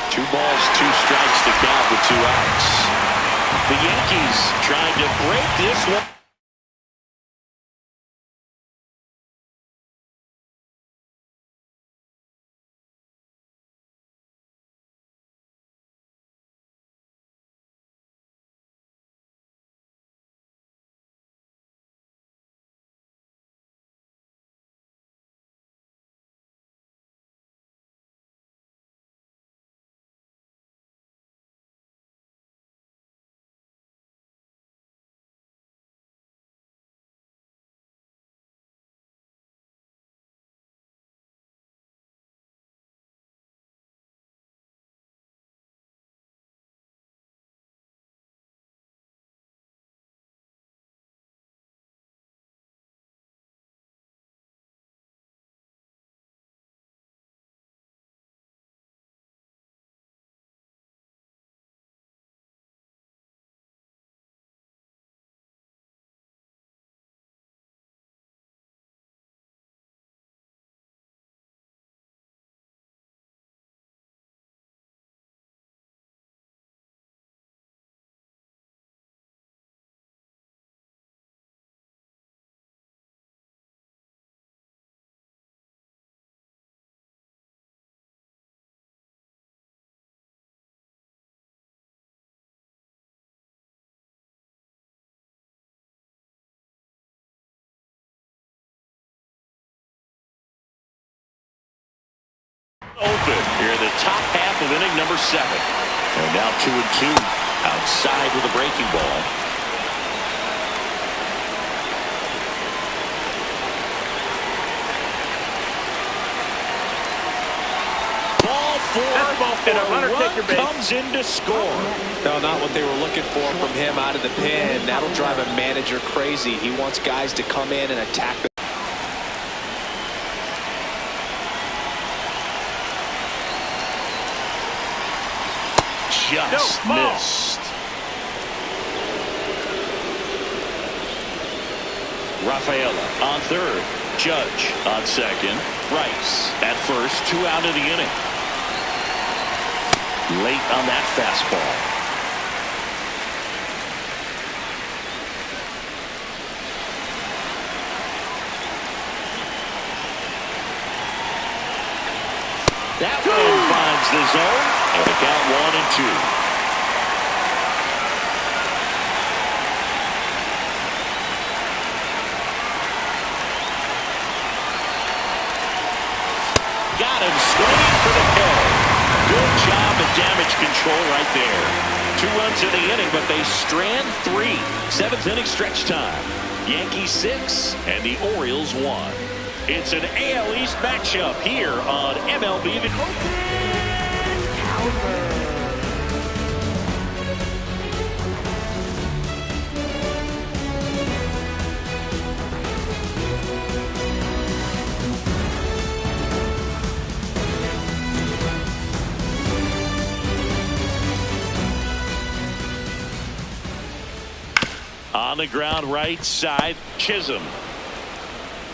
Two balls, 2 strikes to count with 2 outs. The Yankees trying to break this one. Open here in the top half of inning number 7. And now 2-2 outside with a breaking ball. And a run comes in to score. No, not what they were looking for from him out of the pen. That'll drive a manager crazy. He wants guys to come in and attack the just missed. Rafaela on third. Judge on second. Rice at first. 2 out of the inning. Late on that fastball. That one finds the zone, and the count 1-2. Got him swinging for the kill. Good job of damage control right there. 2 runs in the inning, but they strand 3. 7th inning stretch time. Yankees 6 and the Orioles 1. It's an AL East matchup here on MLB. On the ground right side, Chisholm.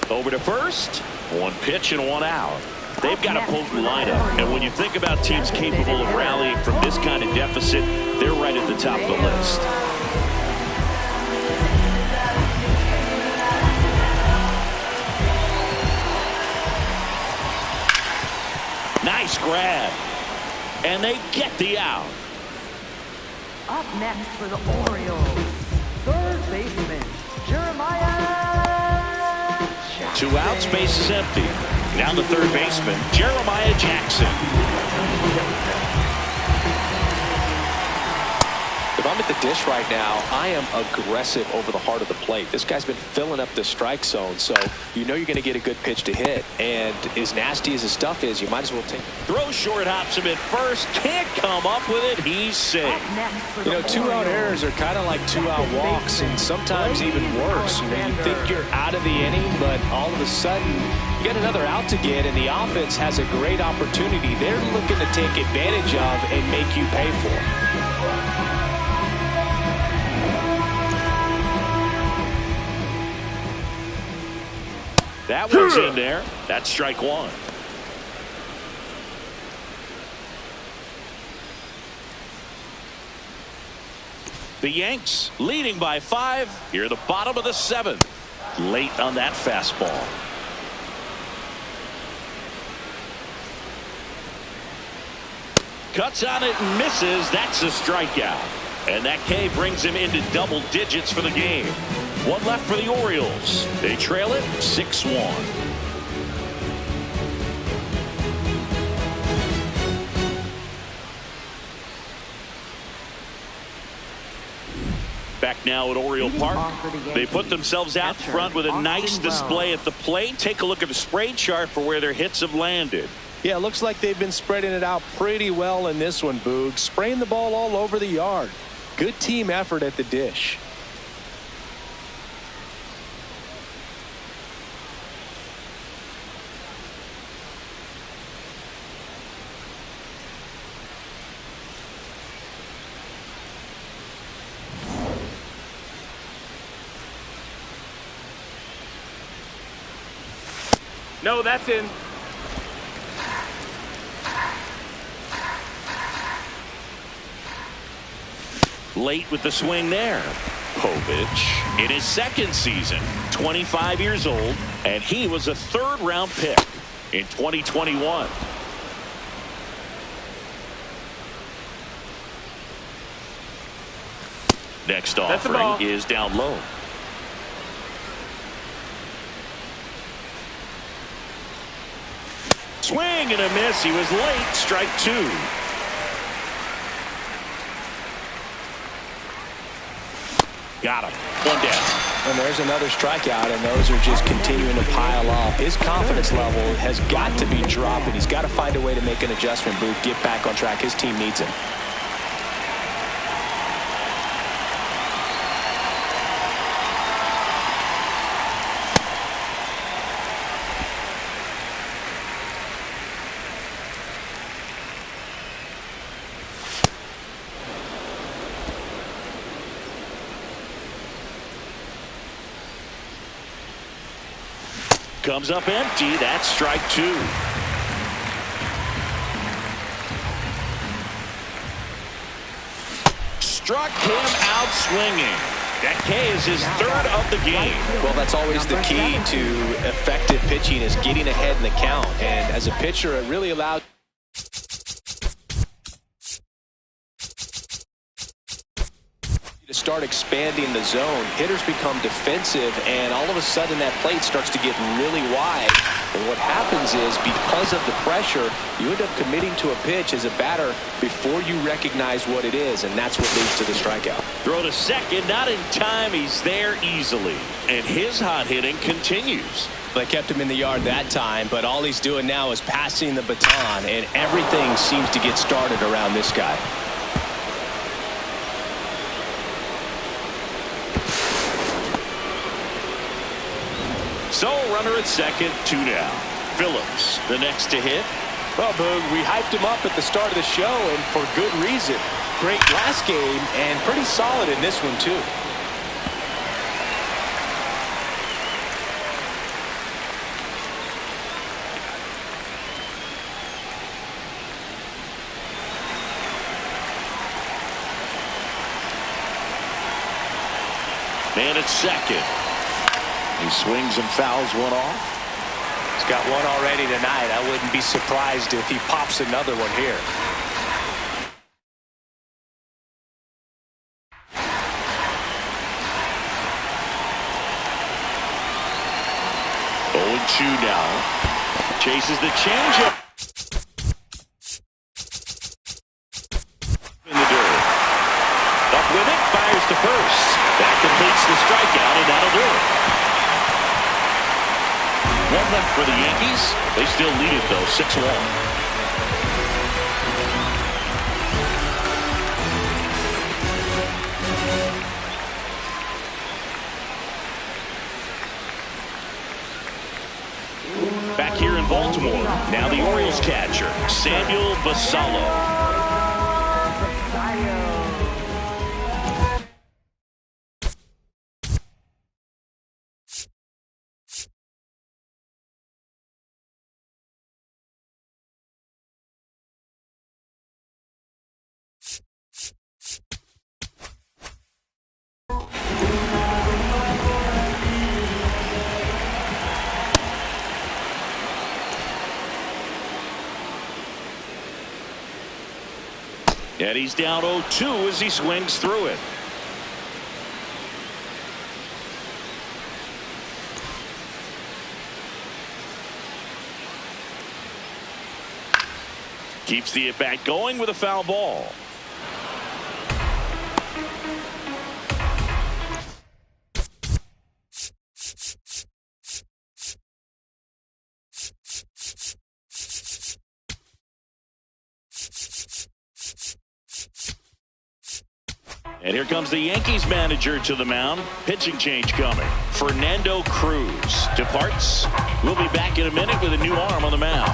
Over to first. 1 pitch and 1 out. They've got a potent lineup, and when you think about teams capable of rallying from this kind of deficit, they're right at the top of the list. Nice grab. And they get the out. Up next for the Orioles, third baseman, Jeremiah Jackson. 2 outs, base is empty. Now the third baseman, Jeremiah Jackson. If I'm at the dish right now, I am aggressive over the heart of the plate. This guy's been filling up the strike zone, so you know you're going to get a good pitch to hit. And as nasty as his stuff is, you might as well take it. Throw short, hops him at first. Can't come up with it. He's safe. You know, 2-out errors are kind of like 2-out walks, and sometimes even worse. You know, you think you're out of the inning, but all of a sudden, you get another out to get, and the offense has a great opportunity. They're looking to take advantage of and make you pay for it. That one's in there. That's strike 1. The Yanks leading by 5 here at the bottom of the 7th. Late on that fastball. Cuts on it and misses. That's a strikeout. And that K brings him into double digits for the game. 1 left for the Orioles. They trail it 6-1. Back now at Oriole Park. They put themselves out front with a nice display at the plate. Take a look at the spray chart for where their hits have landed. Yeah, it looks like they've been spreading it out pretty well in this one, Boog. Spraying the ball all over the yard. Good team effort at the dish. No, that's in. Late with the swing there. Povich in his 2nd season, 25 years old, and he was a 3rd-round pick in 2021. Next offering is down low. Swing and a miss. He was late. Strike two. Got him. One down. And there's another strikeout, and those are just continuing to pile up. His confidence level has got to be dropping. He's got to find a way to make an adjustment, Booth, get back on track. His team needs him. Comes up empty. That's strike two. Struck him out swinging. That K is his third of the game. Well, that's always the key to effective pitching, is getting ahead in the count. And as a pitcher, it really allowed to start expanding the zone. Hitters become defensive, and all of a sudden that plate starts to get really wide. And what happens is, because of the pressure, you end up committing to a pitch as a batter before you recognize what it is, and that's what leads to the strikeout. Throw to second, not in time. He's there easily, and his hot hitting continues. They kept him in the yard that time, but all he's doing now is passing the baton, and everything seems to get started around this guy. So, runner at second, two down. Phillips, the next to hit. Well, Boog, we hyped him up at the start of the show, and for good reason. Great last game, and pretty solid in this one, too. Man at second. He swings and fouls one off. He's got one already tonight. I wouldn't be surprised if he pops another one here. Two now. Chases the changeup. In the dirt. Up with it. Fires to first. That completes the strikeout, and that'll do it. One left for the Yankees. They still lead it, though, 6-1. Back here in Baltimore, now the Orioles catcher, Samuel Basallo. And he's down 0-2 as he swings through it. Keeps the at-bat going with a foul ball. And here comes the Yankees manager to the mound. Pitching change coming. Fernando Cruz departs. We'll be back in a minute with a new arm on the mound.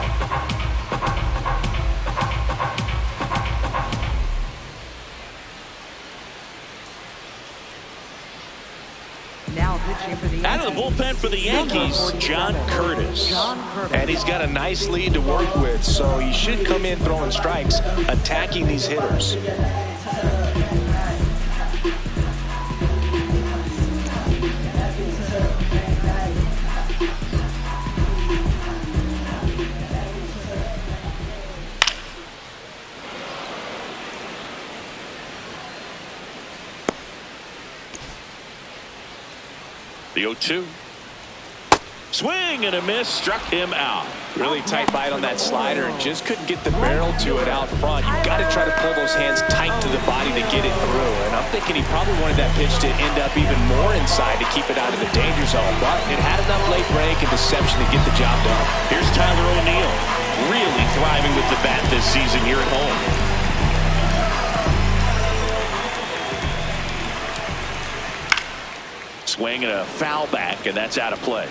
Now pitching for the Yankees. Out of the bullpen for the Yankees, John Curtis. And he's got a nice lead to work with, so he should come in throwing strikes, attacking these hitters. The 0-2. Swing and a miss, struck him out. Really tight bite on that slider and just couldn't get the barrel to it out front. You've got to try to pull those hands tight to the body to get it through. And I'm thinking he probably wanted that pitch to end up even more inside to keep it out of the danger zone. But it had enough late break and deception to get the job done. Here's Tyler O'Neill, really thriving with the bat this season here at home. Swing and a foul back, and that's out of play.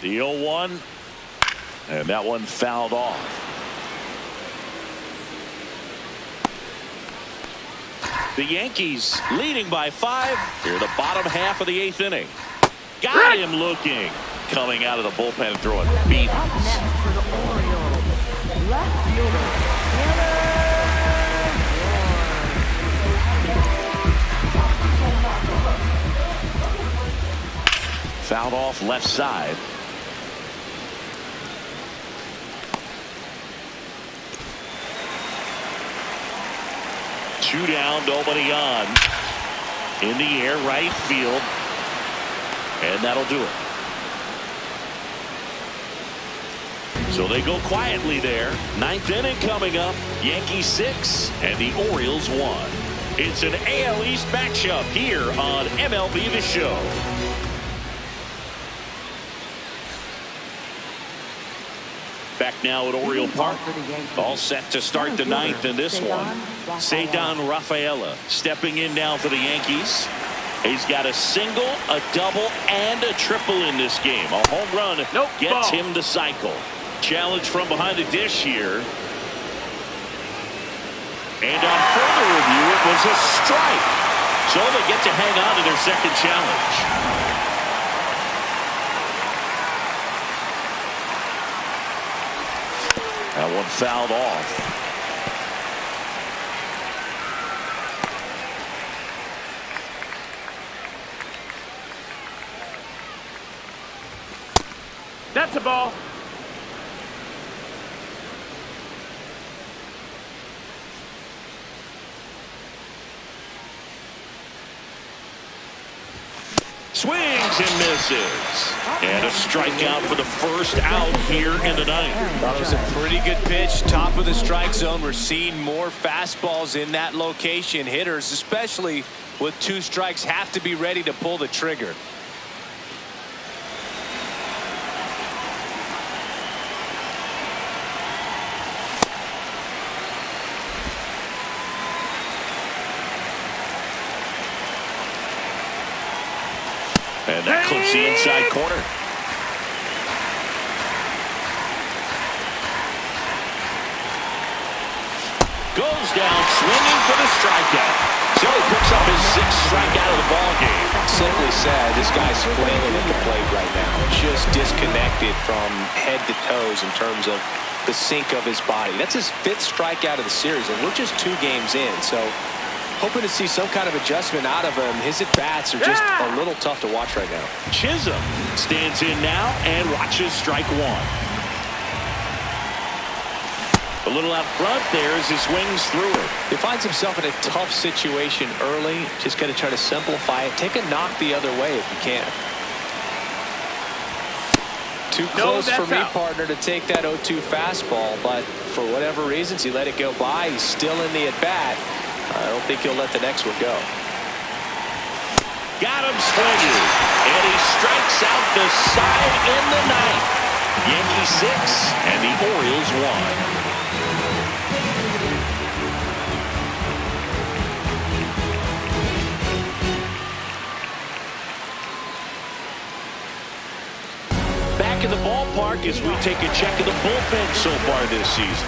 The 0-1, and that one fouled off. The Yankees leading by 5 here, the bottom half of the 8th inning. Got him looking, coming out of the bullpen and throwing beat. Up next for the Orioles, left fielder. Fouled off left side. Two down, nobody on. In the air, right field. And that'll do it. So they go quietly there. 9th inning coming up. Yankees 6 and the Orioles 1. It's an AL East matchup here on MLB The Show. Back now at Oriole Park. All set to start the 9th in this one. Ceddanne Rafaela stepping in now for the Yankees. He's got a single, a double, and a triple in this game. A home run gets him the cycle. Challenge from behind the dish here. And on further review, it was a strike. So they get to hang on to their second challenge. That one fouled off. That's a ball. Swings and misses. And a strikeout for the first out here in the 9th. That was a pretty good pitch. Top of the strike zone. We're seeing more fastballs in that location. Hitters, especially with 2 strikes, have to be ready to pull the trigger. And that clips the inside corner. Goes down swinging for the strikeout. So he picks up his 6th strikeout of the ball game. Simply said, this guy's flailing at the plate right now. Just disconnected from head to toes in terms of the sink of his body. That's his 5th strikeout of the series, and we're just 2 games in. So hoping to see some kind of adjustment out of him. His at-bats are just a little tough to watch right now. Chisholm stands in now and watches strike 1. A little out front there as he swings through it. He finds himself in a tough situation early. Just got to try to simplify it. Take a knock the other way if you can. Too close for me, partner, to take that 0-2 fastball, but for whatever reasons, he let it go by. He's still in the at-bat. I don't think he'll let the next one go. Got him swinging, and he strikes out the side in the 9th. Yankees 6 and the Orioles 1. Back in the ballpark as we take a check of the bullpen so far this season.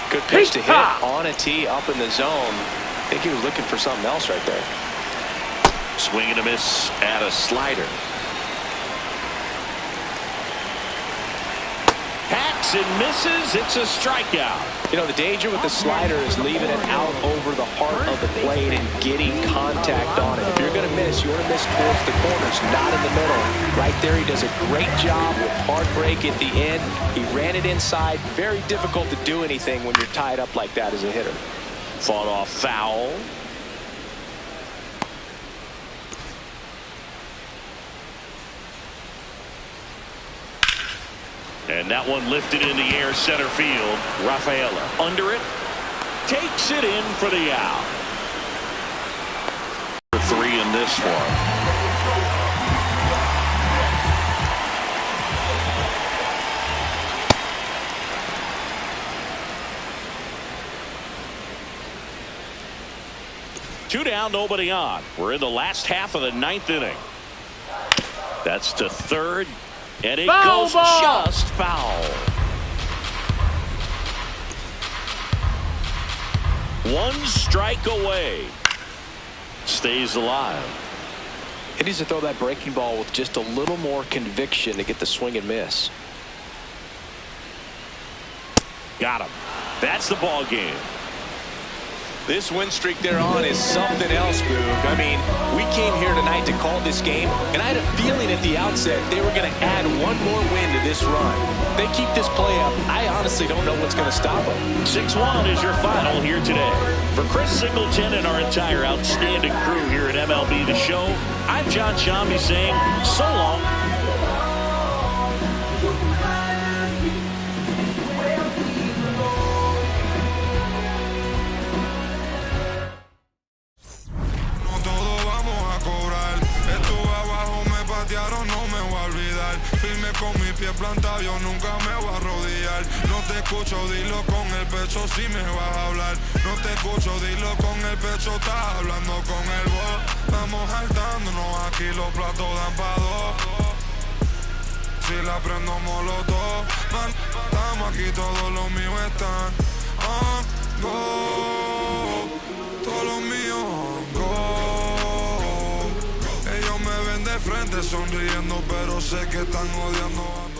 Good pitch to hit on a tee up in the zone. I think he was looking for something else right there. Swing and a miss at a slider. Hacks Swings and misses. It's a strikeout. You know, the danger with the slider is leaving it out over the heart of the plate and getting contact on it. If you're going to miss, you want to miss towards the corners, not in the middle. Right there, he does a great job with hard break at the end. He ran it inside. Very difficult to do anything when you're tied up like that as a hitter. Fought off foul. And that one lifted in the air, center field. Rafaela under it. Takes it in for the out. 3 in this one. Two down, nobody on. We're in the last half of the 9th inning. That's to third. And it goes just foul. One strike away. Stays alive. He needs to throw that breaking ball with just a little more conviction to get the swing and miss. Got him. That's the ball game. This win streak they're on is something else, Boog. I mean, we came here tonight to call this game, and I had a feeling at the outset they were going to add one more win to this run. They keep this play up. I honestly don't know what's going to stop them. 6-1 is your final here today. For Chris Singleton and our entire outstanding crew here at MLB The Show, I'm John Shambi saying so long. No me voy a olvidar, firme con mi pie plantado, yo nunca me voy a arrodillar. No te escucho, dilo con el pecho si me vas a hablar. No te escucho, dilo con el pecho, estás hablando con el voz. Estamos saltándonos aquí, los platos dan pa' dos. Si la prendo molotov, estamos aquí, todos los míos están on go. Todos los míos on go. Ellos me ven de frente sonriendo, pero sé que están odiando a mí.